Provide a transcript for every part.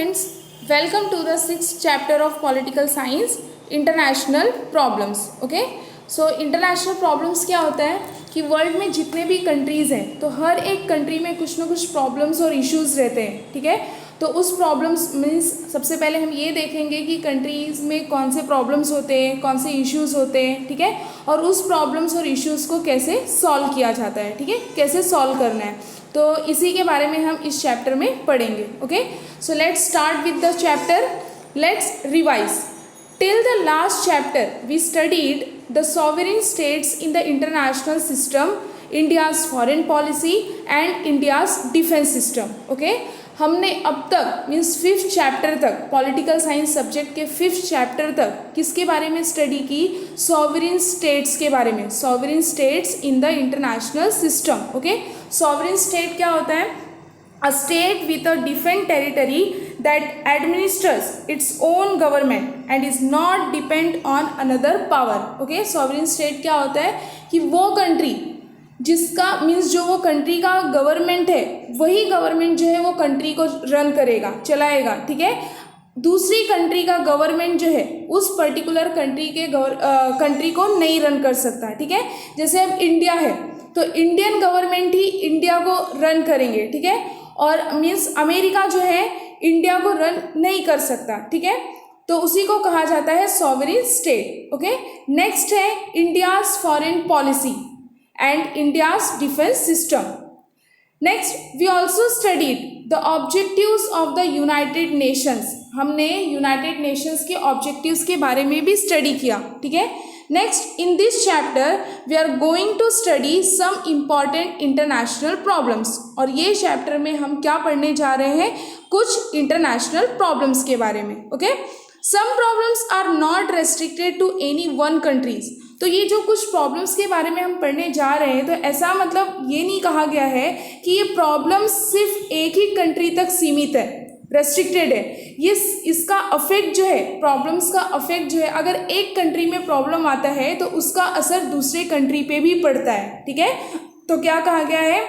friends, welcome to the 6th chapter of Political Science, International Problems. Okay, so international problems क्या होता है कि world में जितने भी कंट्रीज़ हैं तो हर एक कंट्री में कुछ ना कुछ प्रॉब्लम्स और इश्यूज़ रहते हैं. ठीक है, तो उस प्रॉब्लम्स मीन्स सबसे पहले हम ये देखेंगे कि कंट्रीज़ में कौन से प्रॉब्लम्स होते हैं, कौन से इश्यूज़ होते हैं. ठीक है, और उस प्रॉब्लम्स और इश्यूज़ को कैसे सॉल्व किया जाता है. ठीक है, कैसे सॉल्व करना है, तो इसी के बारे में हम इस चैप्टर में पढ़ेंगे. Okay, so let's start with the chapter. Let's revise. Till the last chapter we studied the sovereign states in the international system, India's foreign policy and India's defence system. Okay, हमने अब तक means 5th chapter तक, political science subject के 5th chapter तक किसके बारे में study की? सॉवरेन स्टेट्स के बारे में. Sovereign states in the international system. Okay, sovereign state क्या होता है? A state with a different territory that administers its own government and is not depend on another power. Okay, sovereign state क्या होता है कि वो कंट्री जिसका means जो वो कंट्री का गवर्नमेंट है वही गवर्नमेंट जो है वो कंट्री को रन करेगा, चलाएगा. ठीक है, दूसरी कंट्री का गवर्नमेंट जो है उस पर्टिकुलर कंट्री के कंट्री को नहीं रन कर सकता. ठीक है, जैसे अब इंडिया है तो इंडियन गवर्नमेंट ही इंडिया को रन करेंगे. ठीक है, और मीन्स अमेरिका जो है इंडिया को रन नहीं कर सकता. ठीक है, तो उसी को कहा जाता है सॉवरेन स्टेट. ओके, नेक्स्ट है India's foreign policy and India's defense system. Next, we also studied the objectives of the United Nations. हमने United Nations के objectives के बारे में भी study किया. ठीक है, next in this chapter we are going to study some important international problems. और ये chapter में हम क्या पढ़ने जा रहे हैं? कुछ international problems के बारे में. Okay, some problems are not restricted to any one countries. तो ये जो कुछ प्रॉब्लम्स के बारे में हम पढ़ने जा रहे हैं तो ऐसा मतलब ये नहीं कहा गया है कि ये प्रॉब्लम सिर्फ एक ही कंट्री तक सीमित है, रेस्ट्रिक्टेड है. ये इसका अफेक्ट जो है, प्रॉब्लम्स का अफेक्ट जो है, अगर एक कंट्री में प्रॉब्लम आता है तो उसका असर दूसरे कंट्री पे भी पड़ता है. ठीक है, तो क्या कहा गया है?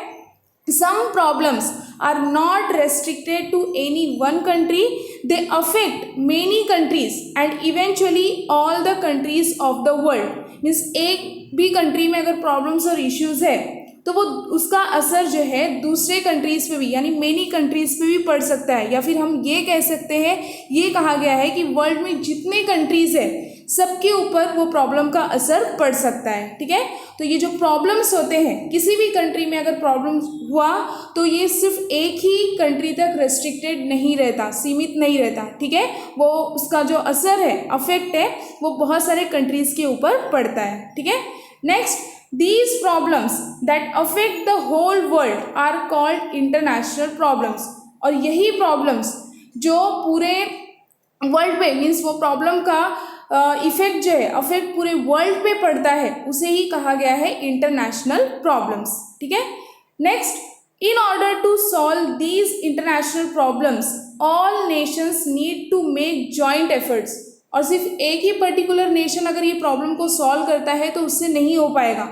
Some problems are not restricted to any one country. They affect many countries and eventually all the countries of the world. Means एक भी कंट्री में अगर प्रॉब्लम्स और इश्यूज है तो वो उसका असर जो है दूसरे कंट्रीज़ पे भी यानी मेनी कंट्रीज़ पे भी पड़ सकता है. या फिर हम ये कह सकते हैं, ये कहा गया है कि वर्ल्ड में जितने कंट्रीज़ है सबके ऊपर वो प्रॉब्लम का असर पड़ सकता है. ठीक है, तो ये जो प्रॉब्लम्स होते हैं किसी भी कंट्री में अगर प्रॉब्लम हुआ तो ये सिर्फ एक ही कंट्री तक रेस्ट्रिक्टेड नहीं रहता, सीमित नहीं रहता. ठीक है, वो उसका जो असर है, अफेक्ट है, वो बहुत सारे कंट्रीज़ के ऊपर पड़ता है. ठीक है, next, these problems that affect the whole world are called international problems. और यही प्रॉब्लम्स जो पूरे वर्ल्ड पे मीन्स वो प्रॉब्लम का इफेक्ट जो है, अफेक्ट पूरे वर्ल्ड पे पड़ता है, उसे ही कहा गया है इंटरनेशनल प्रॉब्लम्स. ठीक है, next, in order to solve these international problems all nations need to make joint efforts. और सिर्फ एक ही पर्टिकुलर नेशन अगर ये प्रॉब्लम को सॉल्व करता है तो उससे नहीं हो पाएगा.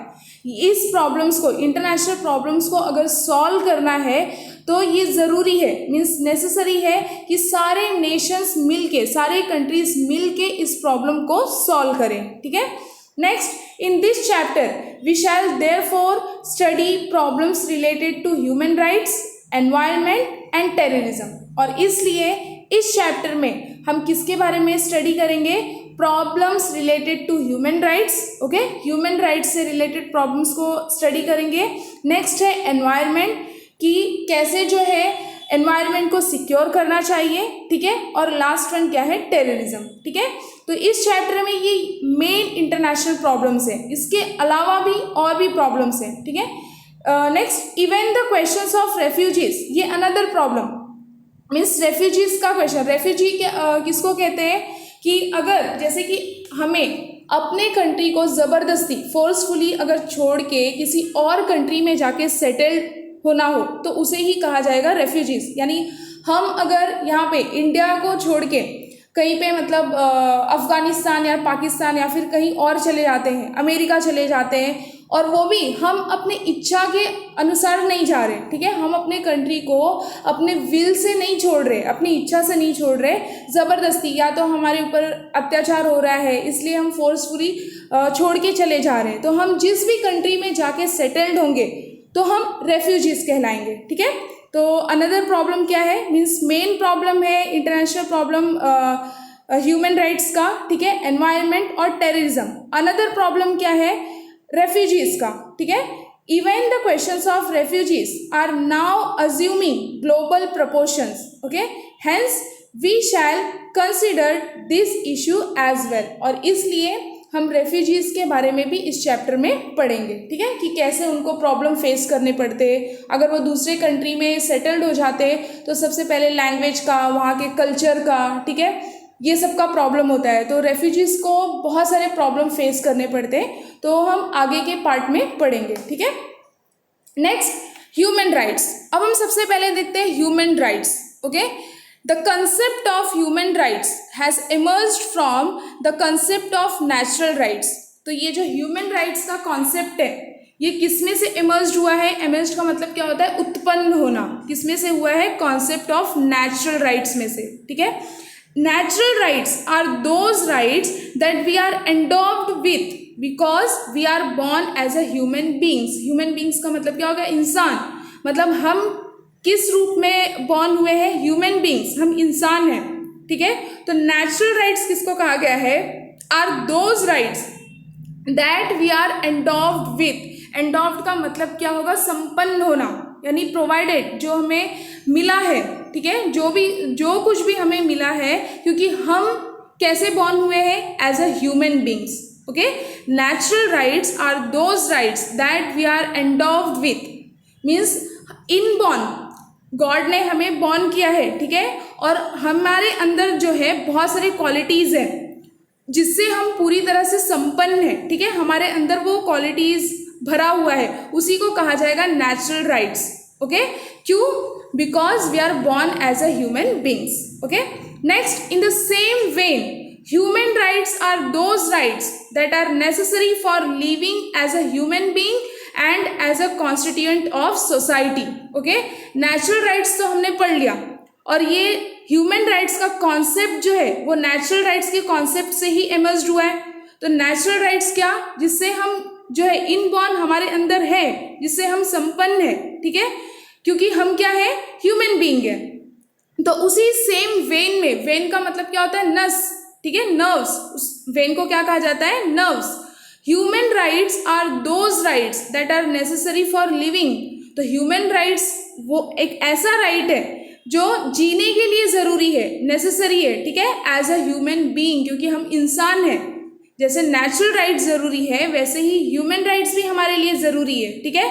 इस प्रॉब्लम्स को, इंटरनेशनल प्रॉब्लम्स को अगर सॉल्व करना है तो ये ज़रूरी है, मीन्स नेसेसरी है कि सारे नेशंस मिलके, सारे कंट्रीज मिलके इस प्रॉब्लम को सॉल्व करें. ठीक है, next, in this chapter we shall therefore study problems related to human rights, environment and terrorism. और इसलिए इस चैप्टर में हम किसके बारे में स्टडी करेंगे? Problems related to human rights. Okay, human rights से रिलेटेड प्रॉब्लम्स को स्टडी करेंगे. नेक्स्ट है एनवायरनमेंट, कि कैसे जो है एनवायरनमेंट को सिक्योर करना चाहिए. ठीक है, और लास्ट वन क्या है? टेररिज्म. ठीक है, तो इस चैप्टर में ये मेन इंटरनेशनल प्रॉब्लम्स है, इसके अलावा भी और भी प्रॉब्लम्स हैं. ठीक है, next, even the questions of refugees, ये अनदर प्रॉब्लम मीन्स रेफ्यूजीज का क्वेश्चन. रेफ्यूजी किसको कहते हैं? कि अगर जैसे कि हमें अपने कंट्री को ज़बरदस्ती फोर्सफुली अगर छोड़ के किसी और कंट्री में जाके सेटल्ड होना हो तो उसे ही कहा जाएगा रेफ्यूजीज. यानी हम अगर यहाँ पे इंडिया को छोड़ के कहीं पे मतलब अफ़गानिस्तान या पाकिस्तान या फिर कहीं और चले जाते हैं, अमेरिका चले जाते हैं और वो भी हम अपने इच्छा के अनुसार नहीं जा रहे, ठीक है। हम अपने कंट्री को अपने विल से नहीं छोड़ रहे, अपनी इच्छा से नहीं छोड़ रहे, ज़बरदस्ती या तो हमारे ऊपर अत्याचार हो रहा है इसलिए हम फोर्सफुली छोड़ के चले जा रहे हैं। तो हम जिस भी कंट्री में जाके सेटल्ड होंगे तो हम रेफ्यूजीज कहलाएंगे, ठीक है। तो अनदर प्रॉब्लम क्या है, मीन्स मेन प्रॉब्लम है इंटरनेशनल प्रॉब्लम ह्यूमन राइट्स का, ठीक है, एनवायरनमेंट और टेररिज्म। अनदर प्रॉब्लम क्या है, रेफ्यूजीज का, ठीक है। Even the questions of refugees are now assuming global proportions, okay, hence we shall consider this issue as well. और इसलिए हम रेफ्यूजीज के बारे में भी इस चैप्टर में पढ़ेंगे, ठीक है, कि कैसे उनको प्रॉब्लम फेस करने पड़ते। अगर वो दूसरे कंट्री में सेटल्ड हो जाते तो सबसे पहले लैंग्वेज का, वहाँ के कल्चर का, ठीक है, ये सब का प्रॉब्लम होता है। तो रेफ्यूजीज को बहुत सारे प्रॉब्लम फेस करने पड़ते हैं, तो हम आगे के पार्ट में पढ़ेंगे, ठीक है। Next, human rights. अब हम सबसे पहले देखते हैं human rights, okay. The concept of human rights has emerged from the concept of natural rights. तो ये जो ह्यूमन राइट्स का कॉन्सेप्ट है ये किस में से emerged हुआ है, emerged का मतलब क्या होता है, उत्पन्न होना। किस में से हुआ है, कॉन्सेप्ट ऑफ नेचुरल राइट्स में से, ठीक है। Natural rights are those rights that we are endowed with because we are born as a human beings. Human beings का मतलब क्या होगा, इंसान। मतलब हम किस रूप में बॉर्न हुए हैं, ह्यूमन बींग्स, हम इंसान हैं, ठीक है। तो नेचुरल राइट्स किसको कहा गया है, are those rights that we are endowed with. Endowed का मतलब क्या होगा, संपन्न होना, यानी प्रोवाइडेड, जो हमें मिला है, ठीक है, जो कुछ भी हमें मिला है, क्योंकि हम कैसे बॉर्न हुए हैं, as a human beings, okay. Natural rights are those rights that we are endowed with, means in born, God ने हमें बॉर्न किया है, ठीक है, और हमारे अंदर जो है बहुत सारी क्वालिटीज़ हैं जिससे हम पूरी तरह से संपन्न हैं, ठीक है। हमारे अंदर वो क्वालिटीज़ भरा हुआ है, उसी को कहा जाएगा नेचुरल राइट्स, ओके। क्यों, because we are born as a human beings, okay. Next, in the same vein human rights are those rights that are necessary for living as a human being and as a constituent of society, okay. Natural rights तो हमने पढ़ लिया, और ये human rights का concept जो है वो नेचुरल राइट्स के कॉन्सेप्ट से ही इमर्ज्ड हुआ है। तो नेचुरल राइट्स क्या, जिससे हम जो है इनबॉर्न हमारे अंदर है, जिससे हम संपन्न है, ठीक है, क्योंकि हम क्या है, ह्यूमन बीइंग है। तो उसी सेम वेन में, वेन का मतलब क्या होता है, नस, ठीक है, नर्व्स, उस वेन को क्या कहा जाता है, नर्व्स। Human rights are those rights that are necessary for living. तो ह्यूमन राइट्स वो एक ऐसा राइट है जो जीने के लिए ज़रूरी है, नेसेसरी है, ठीक है, एज अ ह्यूमन बीइंग, क्योंकि हम इंसान हैं। जैसे नेचुरल राइट्स ज़रूरी है वैसे ही ह्यूमन राइट्स भी हमारे लिए ज़रूरी है, ठीक है।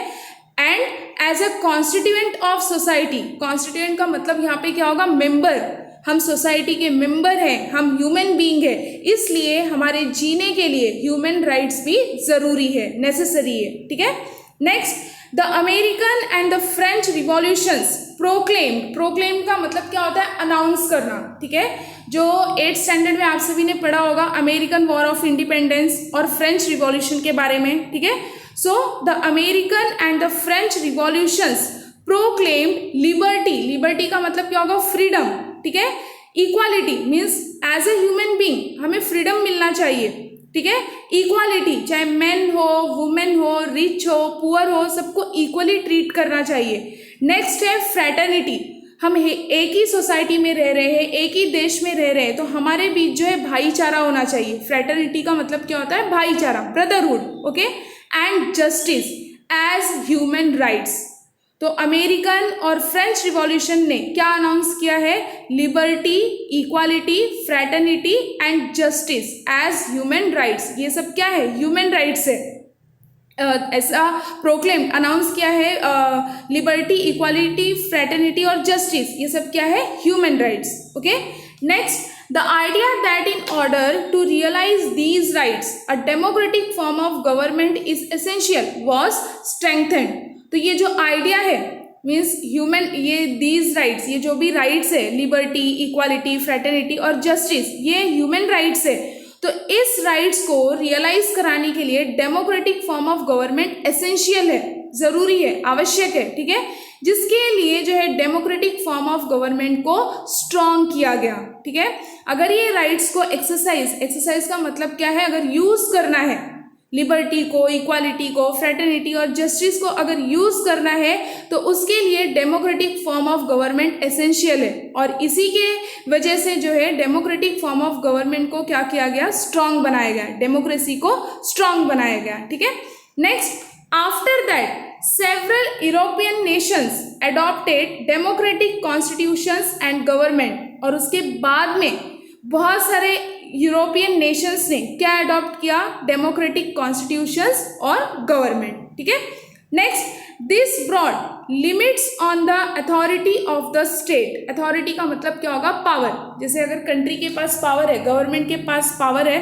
And as a constituent of society, constituent का मतलब यहाँ पे क्या होगा, मेंबर, हम सोसाइटी के मेंबर हैं, हम ह्यूमन बीइंग है, इसलिए हमारे जीने के लिए ह्यूमन राइट्स भी ज़रूरी है, नेसेसरी है, ठीक है। Next, the American and the French revolutions proclaimed. Proclaim का मतलब क्या होता है, अनाउंस करना, ठीक है। जो 8th स्टैंडर्ड में आप सभी ने पढ़ा होगा अमेरिकन वॉर ऑफ इंडिपेंडेंस और फ्रेंच रिवॉल्यूशन के बारे में, ठीक है। So the American and the French revolutions proclaimed liberty. Liberty का मतलब क्या होगा, फ्रीडम, ठीक है। Equality means as a human being हमें फ्रीडम मिलना चाहिए, ठीक है। इक्वालिटी, चाहे मैन हो, वुमेन हो, रिच हो, पुअर हो, सबको इक्वली ट्रीट करना चाहिए। नेक्स्ट है फ्रैटर्निटी, हम एक ही सोसाइटी में रह रहे हैं, एक ही देश में रह रहे हैं, तो हमारे बीच जो है भाईचारा होना चाहिए। फ्रैटर्निटी का मतलब क्या होता है, भाईचारा, brotherhood, okay. And justice as human rights. तो अमेरिकन और फ्रेंच रिवॉल्यूशन ने क्या अनाउंस किया है, liberty, equality, fraternity and justice as human rights. ये सब क्या है, ह्यूमन राइट्स है। ऐसा प्रोक्लेम अनाउंस किया है, लिबर्टी, इक्वालिटी, फ्रैटर्निटी और जस्टिस, ये सब क्या है, human rights, okay. Next, the idea that in order to realise these rights a democratic form of government is essential was strengthened. तो ये जो आइडिया है, मीन्स ह्यूमन, ये दीज राइट्स, ये जो भी राइट्स है, लिबर्टी, इक्वालिटी, फ्रैटर्निटी और जस्टिस, ये ह्यूमन राइट्स है, तो इस राइट्स को रियलाइज कराने के लिए democratic form of government essential है, जरूरी है, आवश्यक है, ठीक है, जिसके लिए जो है डेमोक्रेटिक फॉर्म ऑफ गवर्नमेंट को स्ट्रॉन्ग किया गया, ठीक है। अगर ये राइट्स को एक्सरसाइज का मतलब क्या है, अगर यूज करना है लिबर्टी को, इक्वालिटी को, फ्रेटर्निटी और जस्टिस को अगर यूज करना है तो उसके लिए democratic form of government essential है, और इसी के वजह से जो है डेमोक्रेटिक फॉर्म ऑफ गवर्नमेंट को क्या किया गया, स्ट्रॉन्ग बनाया गया, डेमोक्रेसी को स्ट्रॉन्ग बनाया गया, ठीक है। Next, after that several European nations adopted democratic constitutions and government, और उसके बाद में बहुत सारे यूरोपियन नेशंस ने क्या अडॉप्ट किया, डेमोक्रेटिक कॉन्स्टिट्यूशंस और गवर्नमेंट, ठीक है। Next, this broad limits on the authority of the state. Authority का मतलब क्या होगा, पावर। जैसे अगर कंट्री के पास पावर है, गवर्नमेंट के पास पावर है,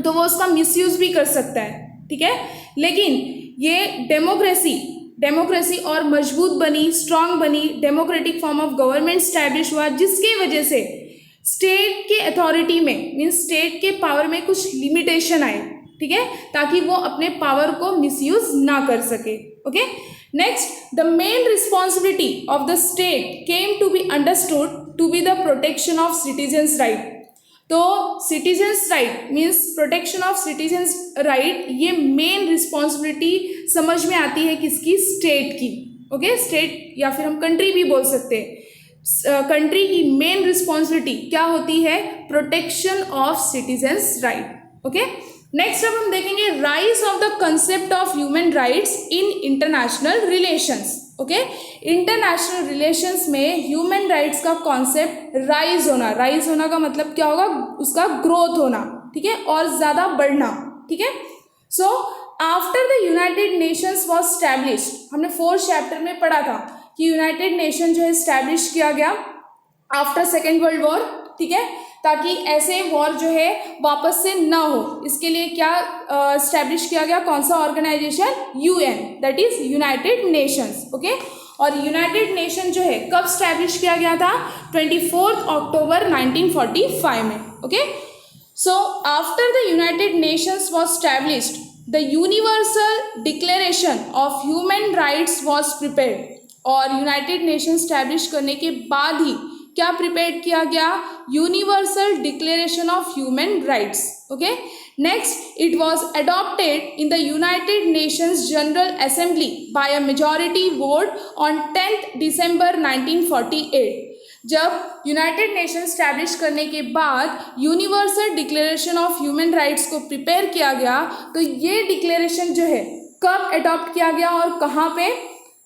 तो वो उसका मिसयूज भी कर सकता है, ठीक है। लेकिन ये डेमोक्रेसी और मजबूत बनी, स्ट्रांग बनी, democratic form of government establish हुआ, जिसकी वजह से स्टेट के अथॉरिटी में मीन्स स्टेट के पावर में कुछ लिमिटेशन आए, ठीक है, ताकि वो अपने पावर को मिसयूज ना कर सके, okay. Next, the main responsibility of the state came to be understood to be the protection of citizens right. तो citizens right means protection of citizens right, ये मेन रिस्पॉन्सिबिलिटी समझ में आती है किसकी, स्टेट की, ओके। स्टेट या फिर हम कंट्री भी बोल सकते हैं। कंट्री की मेन रिस्पॉन्सिबिलिटी क्या होती है, protection of citizens right, okay. Next अब हम देखेंगे rise of the concept of human rights in international relations, okay. International relations में ह्यूमन राइट्स का कॉन्सेप्ट राइज होना का मतलब क्या होगा, उसका ग्रोथ होना, ठीक है, और ज़्यादा बढ़ना, ठीक है। So after the United Nations was established, हमने 4th चैप्टर में पढ़ा था कि यूनाइटेड नेशन जो है स्टैब्लिश किया गया आफ्टर सेकेंड वर्ल्ड वॉर, ठीक है, ताकि ऐसे वॉर जो है वापस से ना हो, इसके लिए क्या स्टैब्लिश किया गया, कौन सा organisation, UN, that is United Nations, okay. और यूनाइटेड नेशन जो है कब स्टैब्लिश किया गया था, 24 अक्टूबर 1945 में, okay. So after the United Nations was established the universal declaration of human rights was prepared, और यूनाइटेड नेशन स्टैब्लिश करने के बाद ही क्या प्रिपेयर किया गया, universal declaration of human rights, okay. Next, it was adopted in the United Nations General assembly bye a majority vote on 10 दिसंबर 1948। जब United nation establish करने के बाद universal declaration of human rights को प्रिपेयर किया गया, तो ये डिक्लेरेशन जो है कब अडॉप्ट किया गया और कहाँ पे,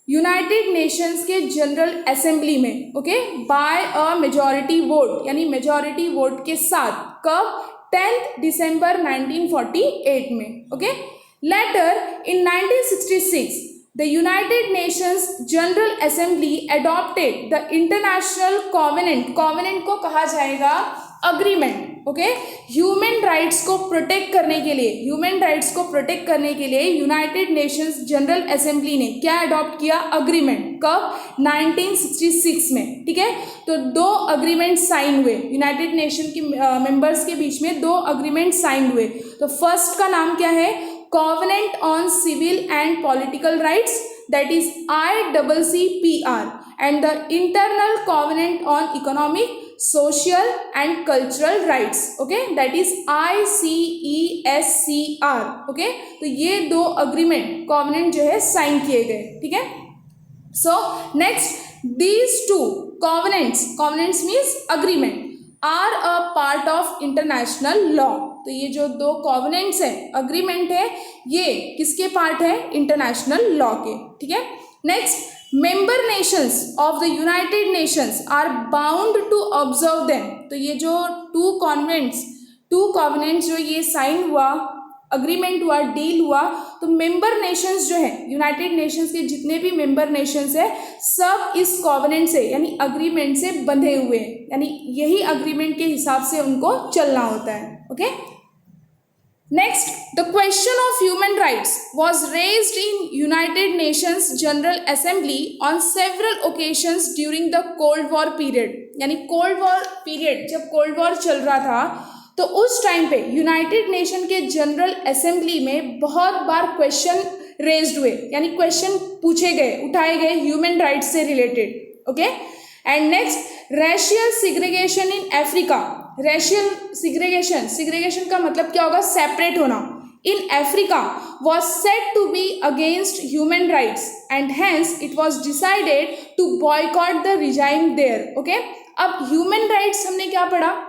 यूनाइटेड नेशंस के जनरल असेंबली में, okay, by a majority vote, यानी मेजॉरिटी वोट के साथ, कब, 10 दिसंबर 1948 में, okay. Later in 1966 the United Nations General Assembly adopted the international covenant को कहा जाएगा अग्रीमेंट, ओके। ह्यूमन राइट्स को प्रोटेक्ट करने के लिए यूनाइटेड नेशंस जनरल असेंबली ने क्या अडॉप्ट किया, अग्रीमेंट, कब, 1966 में, ठीक है। तो 2 अग्रीमेंट साइन हुए, यूनाइटेड नेशन के मेंबर्स के बीच में 2 अग्रीमेंट साइन हुए। तो फर्स्ट का नाम क्या है, covenant on civil and political rights, that is ICCPR, and the internal covenant on economic, social and cultural rights, okay, that is ICESCR, okay। तो ये 2 अग्रीमेंट कॉवेनेंट जो है साइन किए गए, ठीक है। So next, these 2 covenants means agreement are a part of international law. तो ये जो 2 कॉवेनेंट्स है, अग्रीमेंट है, ये किसके पार्ट है, इंटरनेशनल लॉ के, ठीक है। Next, member nations of the United Nations are bound to observe them। तो ये जो 2 covenants जो ये साइन हुआ, अग्रीमेंट हुआ, डील हुआ, तो मेंबर नेशंस जो है, यूनाइटेड नेशंस के जितने भी मेंबर नेशंस है, सब इस कॉवेनेंट से यानी अग्रीमेंट से बंधे हुए हैं, यानी यही अग्रीमेंट के हिसाब से उनको चलना होता है, okay. Next, the question of human rights was raised in United Nations General Assembly on several occasions during the Cold War period। यानी कोल्ड वॉर पीरियड, जब कोल्ड वॉर चल रहा था, तो उस टाइम पे यूनाइटेड नेशन के जनरल असेंबली में बहुत बार क्वेश्चन रेज्ड हुए, यानी क्वेश्चन पूछे गए, उठाए गए ह्यूमन राइट्स से related, okay. And next, racial segregation in Africa. Racial segregation, segregation का मतलब क्या होगा, सेपरेट होना, in Africa was said to be against human rights and hence it was decided to boycott the regime there, okay। अब human rights हमने क्या पढ़ा,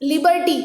liberty,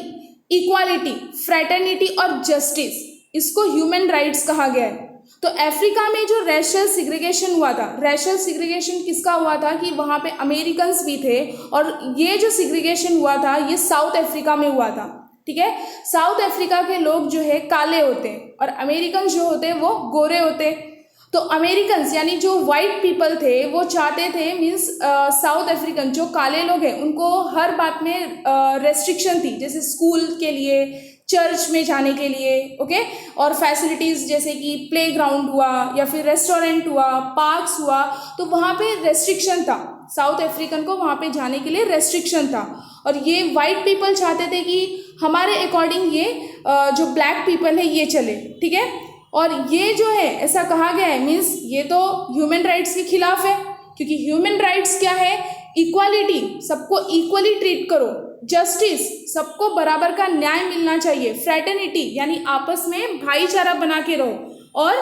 equality, fraternity और जस्टिस, इसको ह्यूमन राइट्स कहा गया है। तो अफ्रीका में जो रेशियल सिग्रेगेशन हुआ था, रेशियल सिग्रेगेशन किसका हुआ था कि वहाँ पे अमेरिकन्स भी थे, और ये जो सिग्रेगेशन हुआ था ये साउथ अफ्रीका में हुआ था, ठीक है। साउथ अफ्रीका के लोग जो है काले होते हैं और अमेरिकन जो होते हैं वो गोरे होते हैं। तो अमेरिकन्स यानी जो वाइट पीपल थे वो चाहते थे, मीन्स साउथ अफ्रीकन जो काले लोग हैं उनको हर बात में रेस्ट्रिक्शन थी, जैसे स्कूल के लिए, चर्च में जाने के लिए, ओके, और फैसिलिटीज़ जैसे कि प्लेग्राउंड हुआ या फिर रेस्टोरेंट हुआ, पार्क्स हुआ, तो वहाँ पे रेस्ट्रिक्शन था, साउथ अफ्रीकन को वहाँ पे जाने के लिए रेस्ट्रिक्शन था। और ये वाइट पीपल चाहते थे कि हमारे अकॉर्डिंग ये जो ब्लैक पीपल है ये चले, ठीक है। और ये जो है ऐसा कहा गया है, मीन्स ये तो ह्यूमन राइट्स के खिलाफ है, क्योंकि ह्यूमन राइट्स क्या है, इक्वालिटी, सबको इक्वली ट्रीट करो, जस्टिस, सबको बराबर का न्याय मिलना चाहिए, फ्रेटर्निटी यानी आपस में भाईचारा बना के रहो, और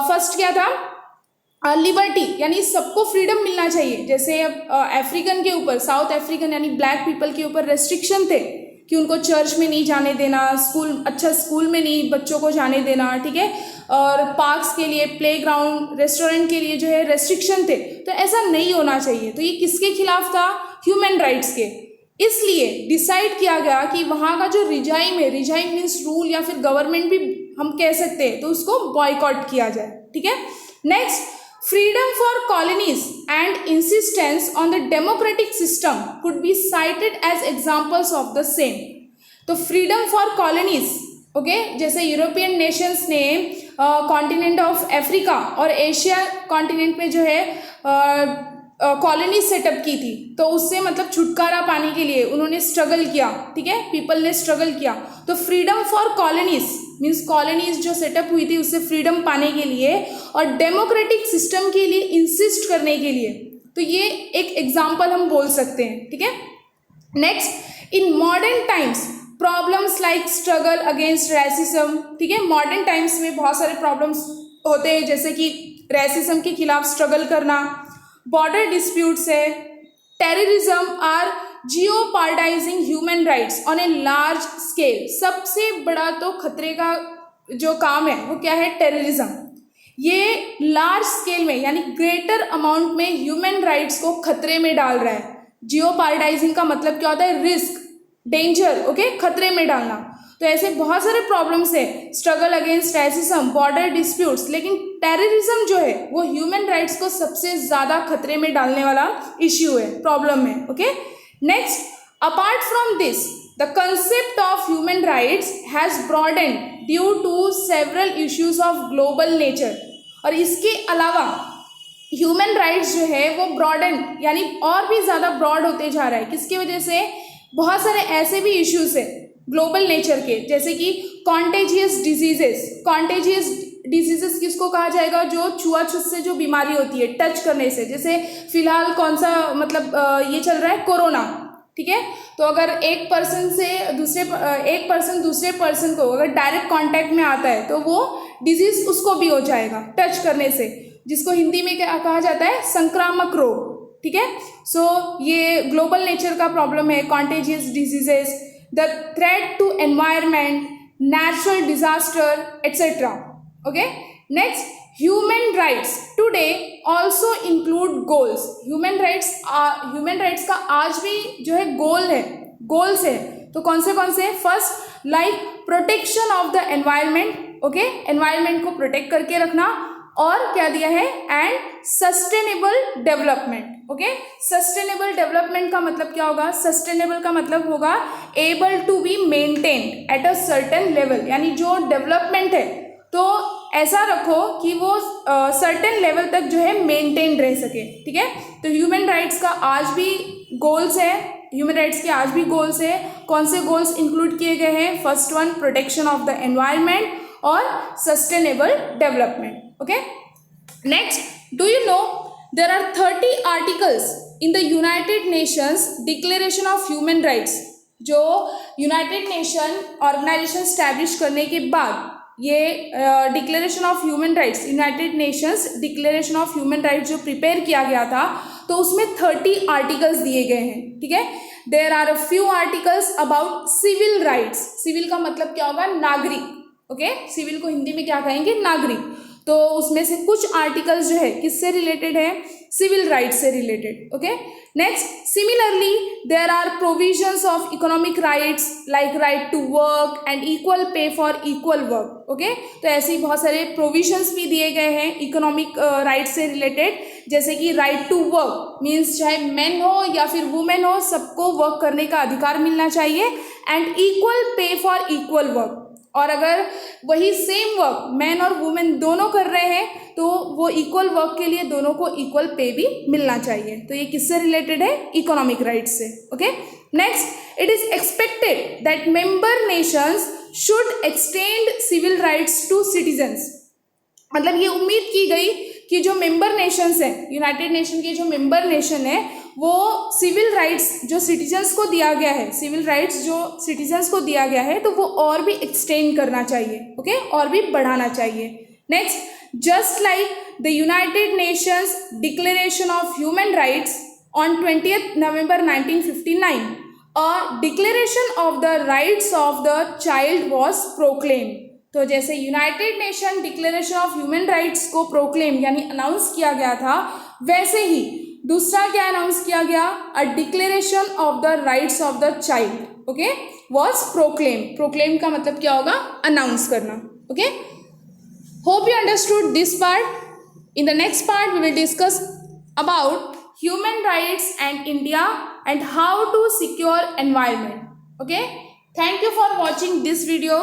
फर्स्ट क्या था, लिबर्टी यानी सबको फ्रीडम मिलना चाहिए। जैसे अफ्रीकन के ऊपर, साउथ अफ्रीकन यानी ब्लैक पीपल के ऊपर रेस्ट्रिक्शन थे कि उनको चर्च में नहीं जाने देना, स्कूल, अच्छा स्कूल में नहीं बच्चों को जाने देना, ठीक है, और पार्क्स के लिए, प्लेग्राउंड, रेस्टोरेंट के लिए जो है रेस्ट्रिक्शन थे। तो ऐसा नहीं होना चाहिए। तो ये किसके खिलाफ था, ह्यूमन राइट्स के। इसलिए डिसाइड किया गया कि वहाँ का जो रिजाइम है, रिजाइम मीन्स रूल या फिर गवर्नमेंट भी हम कह सकते हैं, तो उसको बॉयकॉट किया जाए, ठीक है। Next, freedom for colonies and insistence on the democratic system could be cited as examples of the same। तो freedom for colonies, ओके, जैसे यूरोपियन नेशंस ने कॉन्टिनेंट ऑफ अफ्रीका और एशिया कॉन्टिनेंट में जो है कॉलोनी सेटअप की थी, तो उससे मतलब छुटकारा पाने के लिए उन्होंने स्ट्रगल किया, ठीक है, पीपल ने स्ट्रगल किया। तो freedom for colonies means colonies जो सेटअप हुई थी उससे फ्रीडम पाने के लिए और डेमोक्रेटिक सिस्टम के लिए इंसिस्ट करने के लिए, तो ये एक एग्जाम्पल हम बोल सकते हैं, ठीक है। Next, in modern times problems like struggle against racism, ठीक है, मॉडर्न टाइम्स में बहुत सारे प्रॉब्लम्स होते हैं, जैसे कि रेसिज्म के खिलाफ स्ट्रगल करना, बॉर्डर डिस्प्यूट्स है, terrorism are jeopardizing human rights on a large scale. सबसे बड़ा तो खतरे का जो काम है वो क्या है, टेररिज्म। ये लार्ज स्केल में यानी ग्रेटर अमाउंट में ह्यूमन राइट्स को खतरे में डाल रहा है। जियोपार्डाइजिंग का मतलब क्या होता है, रिस्क, डेंजर, ओके, खतरे में डालना। तो ऐसे बहुत सारे प्रॉब्लम्स है, struggle against racism, border disputes, लेकिन टेररिज्म जो है वो ह्यूमन राइट्स को सबसे ज़्यादा खतरे में डालने वाला इश्यू है, प्रॉब्लम है, okay. Next, apart from this the concept of human rights has broadened due to several issues of global nature. और इसके अलावा ह्यूमन राइट्स जो है वो ब्रॉडन यानी और भी ज़्यादा ब्रॉड होते जा रहा है, किसकी वजह से, बहुत सारे ऐसे भी इश्यूज है ग्लोबल नेचर के, जैसे कि कॉन्टेजियस डिजीजेस। कॉन्टेजियस डिजीजेस किसको कहा जाएगा, जो छुआछूत से जो बीमारी होती है, टच करने से, जैसे फिलहाल कौन सा मतलब ये चल रहा है, कोरोना, ठीक है। तो अगर एक पर्सन दूसरे पर्सन को अगर डायरेक्ट कांटेक्ट में आता है तो वो डिजीज उसको भी हो जाएगा टच करने से, जिसको हिंदी में क्या कहा जाता है, संक्रामक रोग, ठीक है। सो ये ग्लोबल नेचर का प्रॉब्लम है, contagious diseases, the threat to environment, natural disaster etcetera, okay. Next, human rights today also include goals. Human rights का आज भी जो है गोल्स है, तो कौन से, first like protection of the environment, okay, environment को प्रोटेक्ट करके रखना, और क्या दिया है, and sustainable development, okay. Sustainable development का मतलब क्या होगा, सस्टेनेबल का मतलब होगा able to be maintained at a certain level, यानी जो डेवलपमेंट है तो ऐसा रखो कि वो सर्टेन लेवल तक जो है मेंटेन रह सके, ठीक है। तो ह्यूमन राइट्स का आज भी गोल्स है, ह्यूमन राइट्स के आज भी गोल्स है। कौन से गोल्स इंक्लूड किए गए हैं? First one, protection of the environment और sustainable development. Okay, next, do you know there are 30 articles in the United Nations declaration of human rights. जो यूनाइटेड नेशन ऑर्गेनाइजेशन स्टैब्लिश करने के बाद ये declaration of human rights, United Nations declaration of human rights जो prepare किया गया था, तो उसमें 30 आर्टिकल्स दिए गए हैं। ठीक है, there are a few articles about civil rights. Civil का मतलब क्या होगा? नागरिक। ओके, सिविल को हिंदी में क्या कहेंगे? नागरिक। तो उसमें से कुछ आर्टिकल्स जो है किससे रिलेटेड है? सिविल राइट्स से related. Okay, next, similarly there are provisions of economic rights like right to work and equal pay for equal work. Okay, तो ऐसे ही बहुत सारे प्रोविजंस भी दिए गए हैं इकोनॉमिक राइट्स से रिलेटेड, जैसे कि राइट टू वर्क मीन्स चाहे मैन हो या फिर वुमेन हो, सबको वर्क करने का अधिकार मिलना चाहिए, and equal pay for equal work. और अगर वही सेम वर्क मैन और वुमेन दोनों कर रहे हैं तो वो इक्वल वर्क के लिए दोनों को इक्वल पे भी मिलना चाहिए। तो ये किससे रिलेटेड है? इकोनॉमिक राइट्स से। Okay, next, it is expected that member nations should extend civil rights to citizens. मतलब ये उम्मीद की गई कि जो मेंबर नेशंस हैं, यूनाइटेड नेशन के जो मेंबर नेशन है, वो सिविल राइट्स जो सिटीजन्स को दिया गया है, सिविल राइट्स जो सिटीजन्स को दिया गया है, तो वो और भी एक्सटेंड करना चाहिए। ओके, और भी बढ़ाना चाहिए। Next, just like the United Nations declaration of human rights on 20 November 1959, a declaration of the rights of the child was proclaimed. तो जैसे United nation declaration of human rights को प्रोक्लेम यानी अनाउंस किया गया था, वैसे ही दूसरा क्या अनाउंस किया गया? A declaration of the rights of the child. Okay, was proclaim. Proclaim का मतलब क्या होगा? अनाउंस करना। Okay, hope you understood this part. In the next part we will discuss about human rights and India and how to secure environment. Okay, thank you for watching this video.